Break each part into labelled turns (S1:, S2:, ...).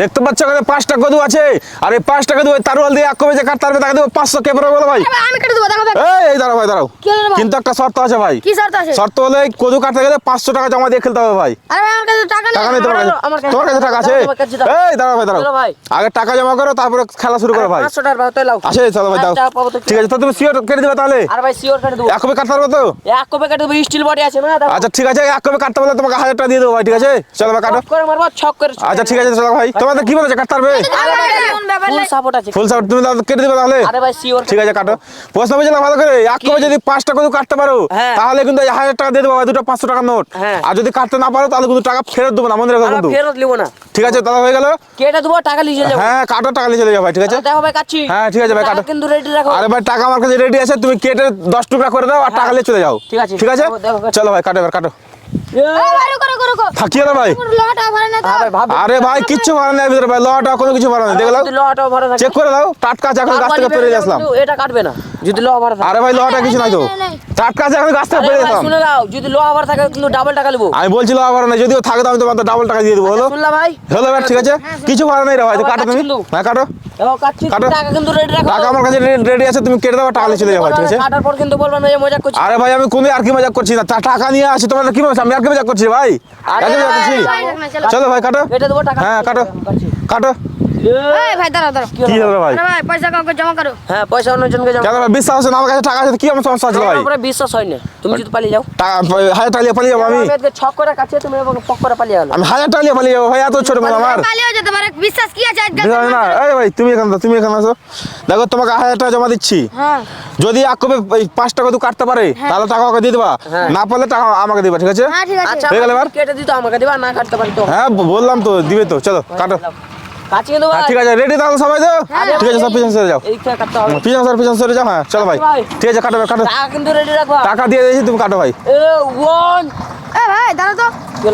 S1: দেখতে পাচ্ছ এখানে 5টা কদু আছে আর এই 5 টাকা দিয়ে তারওয়াল দিয়ে এক কবে যে কাটতে পারবে টাকা দেব 500 কে বড় বলো ভাই
S2: আমি কেটে দেবো, দেখো ভাই।
S1: এই দাঁড়াও ভাই দাঁড়াও, কিন্তু একটা শর্ত আছে ভাই।
S2: কি শর্ত আছে?
S1: শর্ত হলে এই কদু কাটতে গেলে 500 টাকা জমা দিয়ে খেলতে হবে ভাই।
S2: আরে ভাই, আমার কাছে টাকা নেই।
S1: টাকা নেই তোমার কাছে? তোমার কাছে টাকা আছে? এই দাঁড়াও ভাই দাঁড়াও, আগে টাকা জমা করো তারপরে খেলা শুরু করো ভাই।
S3: 500 টাকা দাও, তাই লাও।
S1: আসে চলো ভাই দাও, ঠিক আছে তো তুমি সিওর কেটে দিবে তাহলে?
S3: আর ভাই সিওর কেটে দেবো,
S1: এক কবে কাটতে পারবে তো?
S3: এক কপে কেটে দেবো, স্টিল বডি আছে না? দেখো।
S1: আচ্ছা ঠিক আছে, এক কবে কাটতে পারলে তোমাকে 1000 টাকা দিয়ে দেবো ভাই, ঠিক আছে? চলো ভাই কাটো।
S3: ছক করে মারবো, ছক করে।
S1: আচ্ছা ঠিক আছে চলো ভাই, তোমাদের কি বলেছে কাটতে পারবে?
S3: ফুল সাপোর্ট আছে।
S1: ফুল সাপোর্ট, তুমি তাহলে কেটে দিবে তাহলে?
S3: আরে ভাই সিওর।
S1: ঠিক আছে কাটো। প্রশ্ন বুঝলাম ভালো করে, এক কবে যদি 5টা কদু কাটতে পারো
S3: হ্যাঁ।
S1: তাহলে কিন্তু 1000 টাকা দিয়ে দেবো ভাই, দুটো 500 টাকার নোট।
S3: হ্যাঁ।
S1: আর যদি কাটতে না পারো তাহলে কিন্তু টাকা ফেরত দেবো না, মনে রাখো কিন্তু।
S3: ফেরত লিবো না।
S1: ঠিক আছে তাহলে হয়ে গেল?
S3: কেটে দেবো, টাকা লিয়ে যাবো।
S1: হ্যাঁ কাটো, টাকা নিয়ে চলে যাও ভাই, ঠিক আছে?
S3: দেখো ভাই কাচ্ছি।
S1: হ্যাঁ ঠিক আছে ভাই কাটো।
S3: টাকা কিন্তু রেডি রাখো।
S1: আরে ভাই টাকা আমার কাছে রেডি আছে, তুমি কেটে 10 টুকরা করে দাও আর টাকা নিয়ে চলে যাও।
S3: ঠিক আছে।
S1: ঠিক আছে
S3: দেখো, দেখো।
S1: চলো ভাই কাটো, এবার কাটো।
S2: আরে ভাই, রুকো রুকো রুকো।
S1: থাকিয়ে দাও ভাই।
S2: আমার লটা ভরে না তো।
S3: হ্যাঁ ভাই ভাব।
S1: আরে ভাই কিচ্ছু ভালো নেই ভিতরে ভাই, লটা কোনো কিছু ভালো নেই, দেখলাম।
S3: যদি লটাও ভরা থাকে।
S1: চেক করে দাও, টাটকা আছে, এখন গাছ থেকে পেরে আসলাম।
S3: এটা কাটবে না যদি লো ভরা থাকে।
S1: আরে ভাই লটা কিছু নাই তো, টাটকা আছে, এখন গাছ থেকে
S3: আরে
S1: পেরে
S3: ভাই
S1: আসলাম।
S3: শুনে দাও, যদি লো ভরা থাকে কিন্তু ডাবল টাকা লিবো।
S1: আমি বলছিলাম আবার না, যদিও থাকে তো আমি তোমার ডাবল টাকা দিয়ে দেবো, হলো?
S3: শুনলা ভাই?
S1: হলো ভাই ঠিক আছে, কিছু ভালো নেই রে ভাই, তো কাটো তুমি।
S3: কিন্তু।
S1: হ্যাঁ কাটো,
S3: দেখো কাচ্ছি,
S1: কাটো।
S3: টাকা কিন্তু রেডি রাখো।
S1: টাকা আমার কাছে রেডি আছে, তুমি কেটে দাও, টাকা নিয়ে চলে যাও ভাই, ঠিক আছে?
S3: কাটার পর কিন্তু বলবা না যে মজা করছি।
S1: আরে ভাই আমি কোনো আর কি মজা করছি না, টাকা নিয়ে আসি, তোমার কি মজা? আমি আর কি মজা করছি ভাই? আর কি মজা করছি? চলো ভাই কাটো।
S3: কেটে দেবো টাকা।
S1: হ্যাঁ কাটো কাটো।
S2: এই ভাই দাঁড়াও দাঁড়াও।
S1: কি হলো ভাই?
S2: আরে ভাই, পয়সা কাউকে জমা করো।
S3: হ্যাঁ পয়সা অন্যজনকে জমা।
S1: কেন ভাই বিশ্বাস আছে না আমার কাছে টাকা আছে, কি আমার সমস্যা আছে ভাই?
S3: আমার উপরে বিশ্বাস হয় না, তুমি যদি পালিয়ে যাও।
S1: টাকা 1000 টাকা নিয়ে পালিয়ে যাবো আমি?
S3: আমি আজকে ছক করে কাছে, তুমি আমাকে পক করে পালিয়ে গেল।
S1: আমি 1000 টাকা নিয়ে পালিয়ে যাবো ভাই? এত ছোট মানে আমার
S2: পালিয়ে যেতে পারে, বিশ্বাস কি আছে আজকাল?
S1: বুঝলাম না। এই ভাই তুমি এখানে দাও, তুমি এখানে আসো, দেখো তোমাকে 1000 টাকা জমা দিচ্ছি।
S2: হ্যাঁ।
S1: যদি এক কবে 5 টাকা তো কাটতে পারে তাহলে টাকা ওকে দিয়ে দেবা,
S3: হ্যাঁ।
S1: না পারলে টাকা আমাকে দিবা, ঠিক আছে?
S2: হ্যাঁ ঠিক আছে।
S3: আচ্ছা
S1: হয়ে গেল এবার?
S3: কেটে দিতে আমাকে দিবা, না কাটতে পারি তো।
S1: হ্যাঁ বললাম তো দিবে তো, চলো কাটো।
S3: কাছে দেবো।
S1: হ্যাঁ, ঠিক আছে রেডি তাহলে সবাই তো? ঠিক আছে সব পিছনে সরে যাও,
S3: এই থেকে কাটতে হবে।
S1: পিছনে সরে যাও। হ্যাঁ চলো ভাই, ঠিক আছে কাটো কাটো।
S3: টাকা কিন্তু রেডি রাখবা।
S1: টাকা দিয়ে দিয়েছি, তুমি কাটো ভাই।
S3: এ ওয়ান।
S2: এ ভাই দাঁড়াও তো।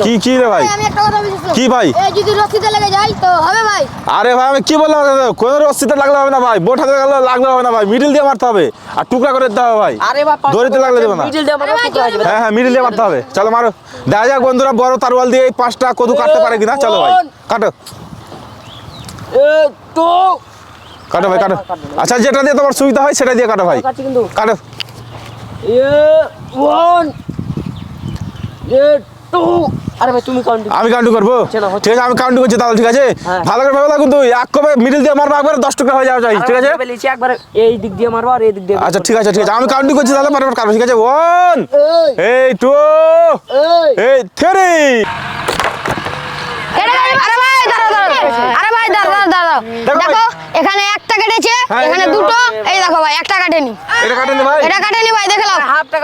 S1: কি কি রে ভাই?
S2: ভাই, আমি একটা কথা বুঝেছিলাম।
S1: কি ভাই?
S2: এই যদি রশিতে লেগে যায় তো হবে ভাই?
S1: আরে ভাই আমি কি বললাম, কোনো রশ্মিতে লাগলে হবে না ভাই, বোট হাতে লাগলে হবে না ভাই, মিডিল দিয়ে মারতে হবে আর টুকরা করে দিতে হবে ভাই।
S3: আরে বাবা
S1: দড়িতে লাগলে দেবো না।
S3: মিডল দিয়ে আমাকে
S2: আরে ভাই,
S3: টুকরা দিবে।
S1: হ্যাঁ হ্যাঁ মিডিল দিয়ে মারতে হবে, চলো মারো। দেখা যাক বন্ধুরা বড় তারওয়াল দিয়ে এই 5টা কদু কাটতে পারে কিনা, চলো ভাই কাটো
S3: এ টু।
S1: কাটো ভাই কাটো। আচ্ছা যেটা দিয়ে তোমার সুবিধা হয় সেটা দিয়ে কাটো ভাই,
S3: কাছে কিন্তু।
S1: কাটো।
S3: এ ওয়ান। এ টু। আরে ভাই তুমি কাউন্ট।
S1: আমি কাউন্টিং করবো?
S3: চলো, হচ্ছে।
S1: ঠিক আছে আমি কাউন্টিং করছি তাহলে, ঠিক আছে?
S3: হ্যাঁ।
S1: ভালো করে ভাবো কিন্তু এক কবে মিডিল দিয়ে মারবো, একবারে 10 টুকরা হয়ে যাওয়া চাই, ঠিক আছে?
S3: বলেছি একবার এই দিক দিয়ে মারবো আর এই দিক দিয়ে।
S1: আচ্ছা ঠিক আছে ঠিক আছে, আমি কাউন্টিং করছি তাহলে পারবে কাটো, ঠিক আছে? 1
S3: এই
S1: 2
S3: এই
S1: 3।
S2: আরে ভাই দাঁড়াও দাঁড়াও। আরে ভাই দাঁড়াও দাঁড়াও।
S1: দেখো ভাই।
S2: দেখো এখানে একটা কেটেছে,
S1: হ্যাঁ,
S2: এখানে
S1: এই যে
S2: দুটো, এই দেখো ভাই একটা কাটেনি।
S1: এটা কাটেন ভাই।
S2: এটা কাটেনি ভাই, দেখে নাও।
S3: হাফ টাকা